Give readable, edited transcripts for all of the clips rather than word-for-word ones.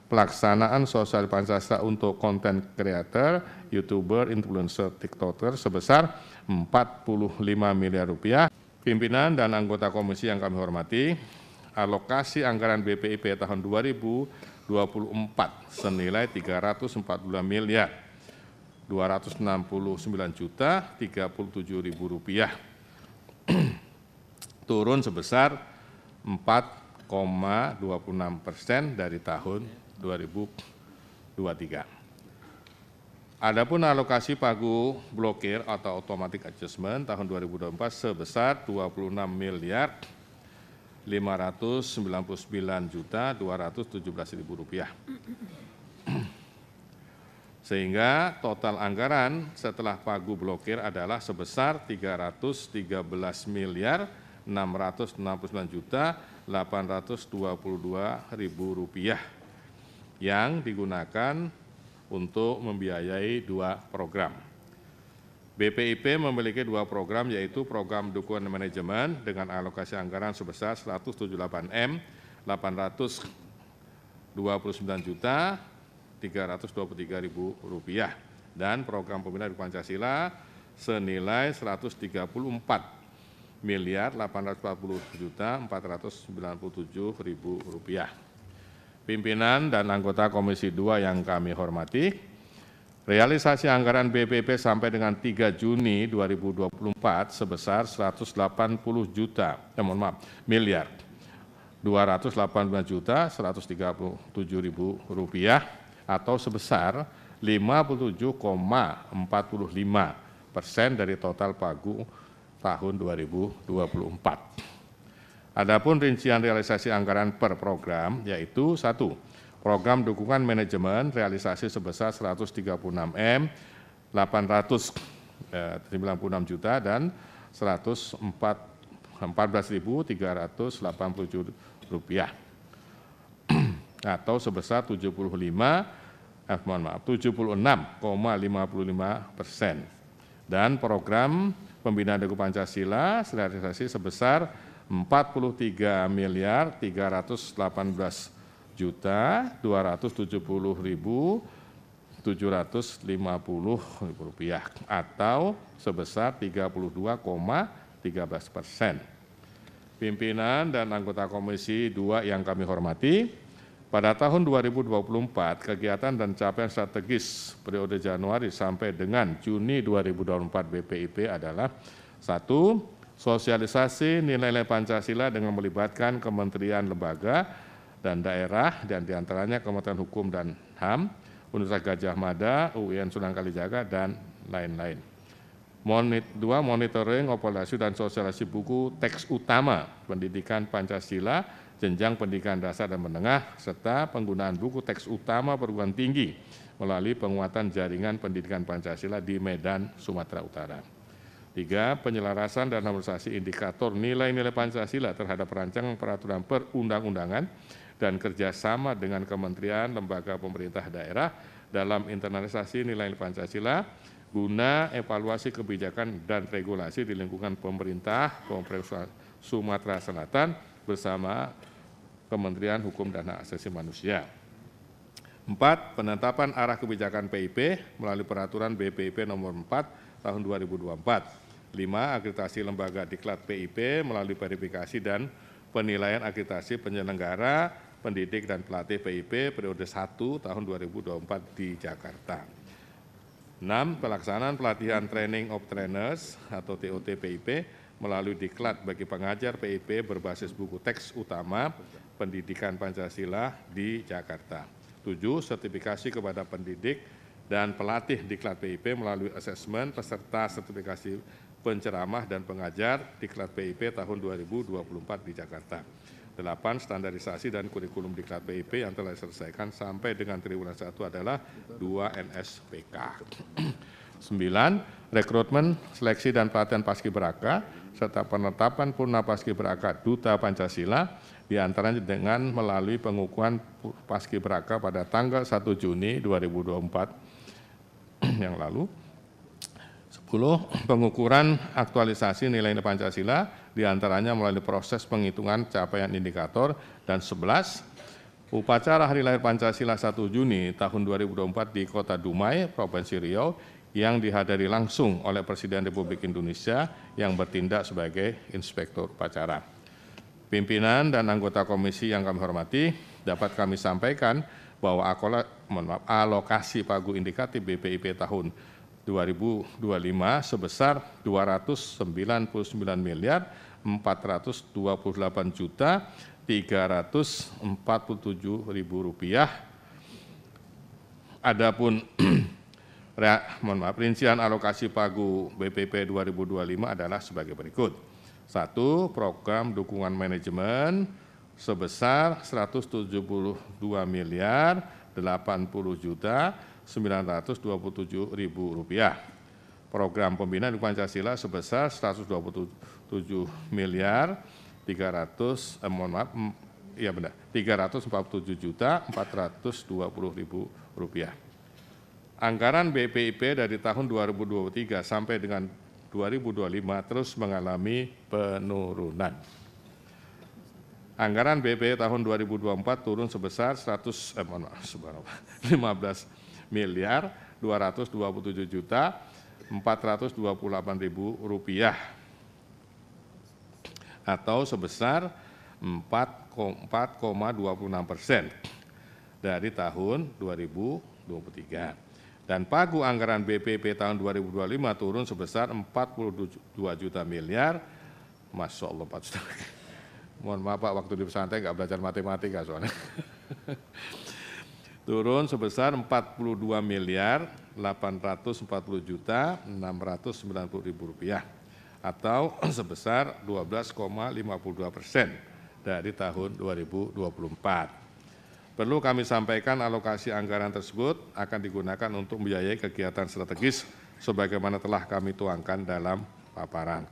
pelaksanaan sosial Pancasila untuk konten kreator, YouTuber, influencer, TikToker sebesar 45 miliar rupiah. Pimpinan dan anggota komisi yang kami hormati, alokasi anggaran BPIP tahun 2024 senilai 342 miliar 269.037.000 rupiah, turun sebesar 4,26% dari tahun 2023. Adapun alokasi pagu blokir atau automatic adjustment tahun 2024 sebesar 26 miliar 599.217.000 rupiah. Sehingga total anggaran setelah pagu blokir adalah sebesar 313 miliar 669.822.000 rupiah yang digunakan untuk membiayai 2 program. BPIP memiliki 2 program, yaitu program dukungan manajemen dengan alokasi anggaran sebesar 178M 829.323.000 rupiah dan program pembinaan Pancasila senilai 134 miliar 840.497.000 rupiah. Pimpinan dan anggota Komisi 2 yang kami hormati, realisasi anggaran BPIP sampai dengan 3 Juni 2024 sebesar 180 miliar 289.137.000 rupiah atau sebesar 57,45% dari total pagu tahun 2024. Adapun rincian realisasi anggaran per program yaitu 1. Program dukungan manajemen realisasi sebesar 136M 896 juta dan 114.387 rupiah atau sebesar 76,55% dan program pembinaan Dagu Pancasila realisasi sebesar 43 miliar 318 juta 270.750 rupiah atau sebesar 32,13%. Pimpinan dan anggota Komisi 2 yang kami hormati, pada tahun 2024 kegiatan dan capaian strategis periode Januari sampai dengan Juni 2024 BPIP adalah 1. Sosialisasi nilai-nilai Pancasila dengan melibatkan kementerian, lembaga, dan daerah, dan diantaranya Kementerian Hukum dan HAM, Universitas Gadjah Mada, UIN Sunan Kalijaga, dan lain-lain. 2. Monitoring, evaluasi, dan sosialisasi buku teks utama pendidikan Pancasila, jenjang pendidikan dasar dan menengah, serta penggunaan buku teks utama perguruan tinggi melalui penguatan jaringan pendidikan Pancasila di Medan, Sumatera Utara. 3. Penyelarasan dan harmonisasi indikator nilai-nilai Pancasila terhadap rancangan peraturan perundang-undangan dan kerjasama dengan kementerian, lembaga pemerintah daerah dalam internalisasi nilai-nilai Pancasila guna evaluasi kebijakan dan regulasi di lingkungan pemerintah Sumatera Selatan bersama Kementerian Hukum dan Hak Asasi Manusia. 4. Penetapan arah kebijakan PIP melalui peraturan BPIP nomor 4 tahun 2024. 5. Akreditasi lembaga diklat PIP melalui verifikasi dan penilaian akreditasi penyelenggara, pendidik, dan pelatih PIP periode 1 tahun 2024 di Jakarta. 6. Pelaksanaan pelatihan Training of Trainers atau TOT PIP melalui diklat bagi pengajar PIP berbasis buku teks utama pendidikan Pancasila di Jakarta. 7. Sertifikasi kepada pendidik dan pelatih diklat PIP melalui asesmen peserta sertifikasi penceramah dan pengajar diklat PIP tahun 2024 di Jakarta. 8. Standarisasi dan kurikulum diklat PIP yang telah diselesaikan sampai dengan triwulan 1 adalah 2 NSPK. 9. Rekrutmen, seleksi dan pelatihan paskibraka serta penetapan purna paskibraka Duta Pancasila diantaranya dengan melalui pengukuhan paskibraka pada tanggal 1 Juni 2024 yang lalu. 10. Pengukuran aktualisasi nilai-nilai Pancasila diantaranya melalui proses penghitungan capaian indikator. Dan 11. Upacara Hari Lahir Pancasila 1 Juni tahun 2024 di Kota Dumai, Provinsi Riau yang dihadiri langsung oleh Presiden Republik Indonesia yang bertindak sebagai Inspektur Upacara. Pimpinan dan anggota komisi yang kami hormati, dapat kami sampaikan bahwa alokasi pagu indikatif BPIP tahun 2025 sebesar 299 miliar 428 juta 347.000 rupiah. Adapun rincian alokasi pagu BPIP 2025 adalah sebagai berikut. 1. Program dukungan manajemen sebesar 172 miliar 80 juta 927.000 rupiah. Program pembinaan Pancasila sebesar 127 miliar 347 juta 420.000 rupiah. Anggaran BPIP dari tahun 2023 sampai dengan 2025 terus mengalami penurunan. Anggaran BPIP tahun 2024 turun sebesar 15 miliar 227 juta 428.000 rupiah atau sebesar 4,26% dari tahun 2023. Dan pagu anggaran BPIP tahun 2025 turun sebesar 42 juta miliar, Masya Allah, Pak Ustaz. Mohon maaf Pak, waktu di pesantren nggak belajar matematika soalnya. Turun sebesar 42 miliar 840 juta 690.000 rupiah atau sebesar 12,52% dari tahun 2024. Perlu kami sampaikan alokasi anggaran tersebut akan digunakan untuk membiayai kegiatan strategis sebagaimana telah kami tuangkan dalam paparan.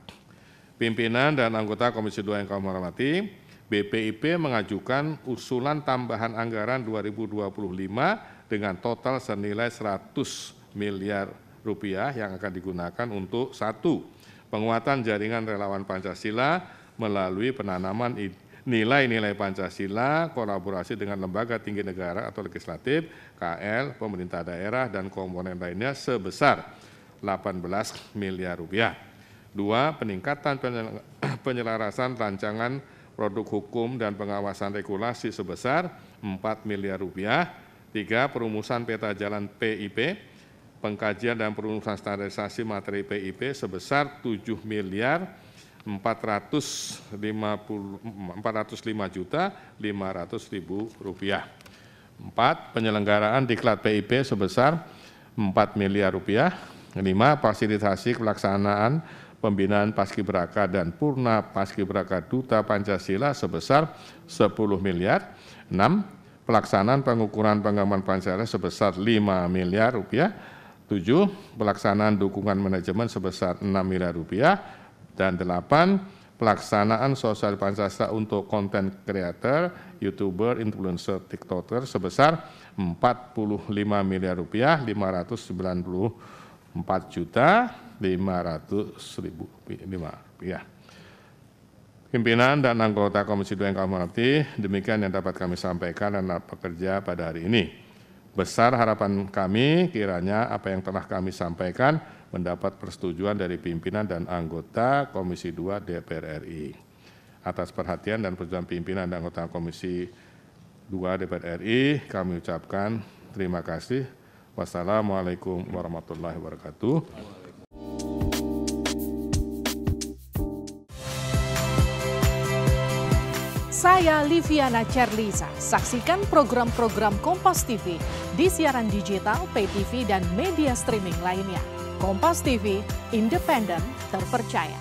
Pimpinan dan anggota Komisi 2 yang kami hormati, BPIP mengajukan usulan tambahan anggaran 2025 dengan total senilai 100 miliar rupiah yang akan digunakan untuk 1. Penguatan jaringan relawan Pancasila melalui penanaman nilai-nilai Pancasila, kolaborasi dengan lembaga tinggi negara atau legislatif, KL, pemerintah daerah, dan komponen lainnya sebesar 18 miliar rupiah. 2. Peningkatan penyelarasan rancangan produk hukum dan pengawasan regulasi sebesar 4 miliar rupiah. 3. Perumusan peta jalan PIP, pengkajian dan perumusan standarisasi materi PIP sebesar 7 miliar 405 juta 500.000 rupiah. 4. Penyelenggaraan diklat PIP sebesar 4 miliar rupiah. 5. Fasilitasi pelaksanaan pembinaan Paskibraka dan Purna Paskibraka Duta Pancasila sebesar 10 miliar. 6. Pelaksanaan pengukuran pengaman Pancasila sebesar 5 miliar rupiah. 7. Pelaksanaan dukungan manajemen sebesar 6 miliar rupiah. Dan 8. Pelaksanaan sosial Pancasila untuk konten kreator, YouTuber, influencer, TikToker sebesar 45 miliar rupiah, 594 juta 500.000 rupiah. Pimpinan dan anggota Komisi 2 yang kami hormati, demikian yang dapat kami sampaikan dan pekerja pada hari ini. Besar harapan kami kiranya apa yang telah kami sampaikan mendapat persetujuan dari pimpinan dan anggota Komisi 2 DPR RI. Atas perhatian dan persetujuan pimpinan dan anggota Komisi 2 DPR RI, kami ucapkan terima kasih. Wassalamualaikum warahmatullahi wabarakatuh. Saya Liviana Cerlisa. Saksikan program-program Kompas TV di siaran digital, pay TV, dan media streaming lainnya. Kompas TV, independen, terpercaya.